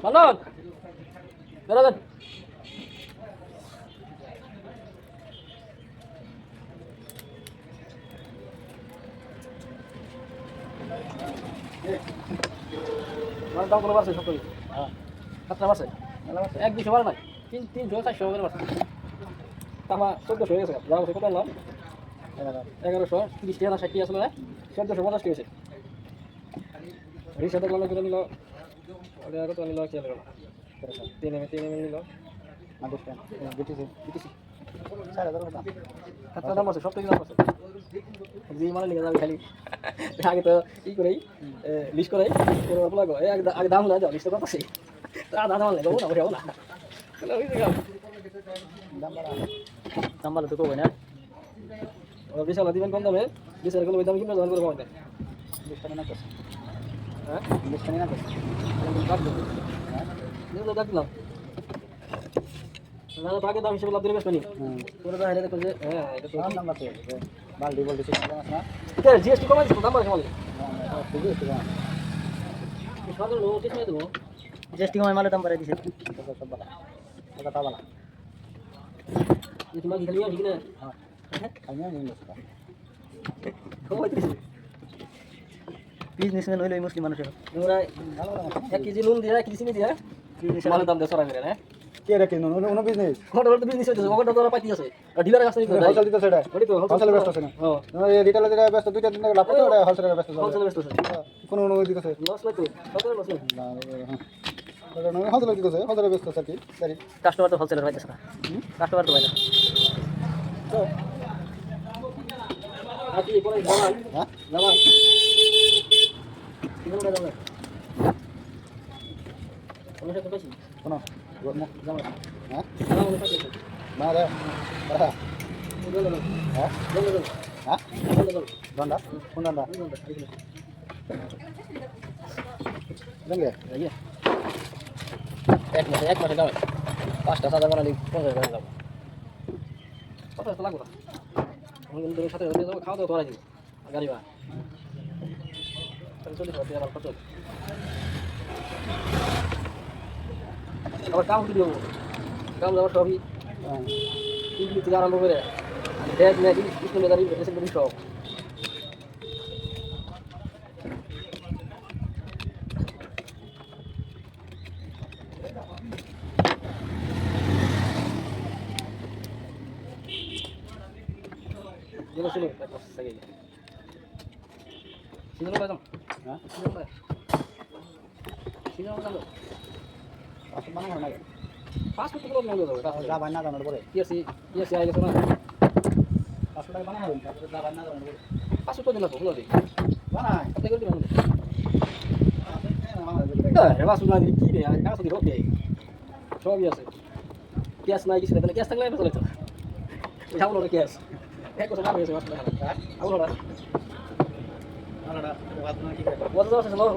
Balon. Berokan. দাম কোনো বাড়ছে সত্তর হ্যাঁ সাতটা বাড়ছে এক 200 বাড়ে নাই 300 400 করে বাড়ছে তামা 1400 হয়ে গেছে যা বলছে কত আনলাম 1130 টাকা না 60 টাকা আসলে 1450 টাকা হয়েছে রিক্সা দেখলাম করে নিল ওটা কত নিল কি লাগলো 3 এম নিল না 10 টাকা বিটিসি 4000 টাকা কত দাম আছে সব থেকে দাম আছে জি মানে নিয়ে যাবে খালি আগে তো ই করেই লিস্ট করাই পুরো বলা গো আগে দাম না যাও লিস্ট কত আছে তা দাম না লাগো না বসে না তাহলে ওই জায়গা দাম ভালো তো কই না ও বিশাল দিবেন কম দামে বিশাল গুলো ওই দাম কিনে দাম করে কমাতে 20 টাকা না তো হ্যাঁ 20 টাকা না তো কাট দে হ্যাঁ নিয়ে দাও দিলাম না টাকা দাম হিসেবে লাভ দিলে বেশ পানি পুরো দা হেরে দেখো যে হ্যাঁ এটা তো দাম আছে বালতি বলতে ঠিক আছে না কে জিএসটি কমাইছে দাম বাড়ছে মানে হ্যাঁ ঠিক আছে কি সরকার নোটিশ নিয়ে দেবো জিএসটি কমাই মালে দাম বাড়াই দিছে সব বালা এটা তা বালা এই তোমার খালি ঠিক না হ্যাঁ আমি নিয়ে নেব কমাই দিছে বিজনেসম্যান হইলো মুসলিম মানুষ তোমরা 1 কেজি নুন দিয়া কি চিনি দিয়া মালে দাম 150 টাকা করে হ্যাঁ কে রাখে নো বিজনেস কোনটা তো বিজনেস হইছে ওটা তো পাইতি আছে ডিলার কাছে নিতে হোলসেল দিতে সেটা ওই তো হোলসেল ব্যস্ত আছে না হ্যাঁ এই রিটেইলার যেটা ব্যস্ত দুইটা দিন লাভ করতে ওটা হোলসেল ব্যস্ত আছে কোন দিতেছে লস নাই তো কত লস না হ্যাঁ ওটা নয় হোলসেল দিতেছে হোলসেল ব্যস্ত আছে কি গাড়ি কাস্টমার তো হোলসেলের পাইতেছে না কাস্টমার তো পাই না তো আপনি কোন জামান হ্যাঁ জামান কিরকম জামান কোন সাথে পাইছি কোন জামান হ্যাঁ জামান পাইছি মারা মারা হ্যাঁ হ্যাঁ দন্ডা কোন দন্ডা দঙ্গে ইয়ে এক মাসে দাও 5টা সাদা বানালি 50 টাকা দাও কত লাগবে না আমি কিন্তু সাথে খাওয়া দাওয়া করাই দিব গাড়ি বা চলে যাবে আমার কত আবার কাম দিও কাম যাওয়ার সবই ইংলিশ থেকে আরম্ভ করে ব্যাগ ম্যাগি স্কুলে গাড়ি এসে বলি সব Sino sino tapos sige. Sino ba 'to? Ha? Sino ba? Sino ba 'to? Pasok ba na ngayon? Pasok ko lang daw. Laban na daw bole. Yes ay leso na. Pasok ba na ngayon? Laban na daw bole. Pasok ko din ako bole. Bana, kapag ko din ako. এবার শুনা দিই কি রে আর কাছে দিও কে সবই আছে cash নাই কিছু না ক্যাশ থাকলে আমি চলে তো যাবো না ক্যাশ এক কথা না হয়েছে মাত্র আউরা আউরা বাদ না কি করে বড় দশ আছে বড়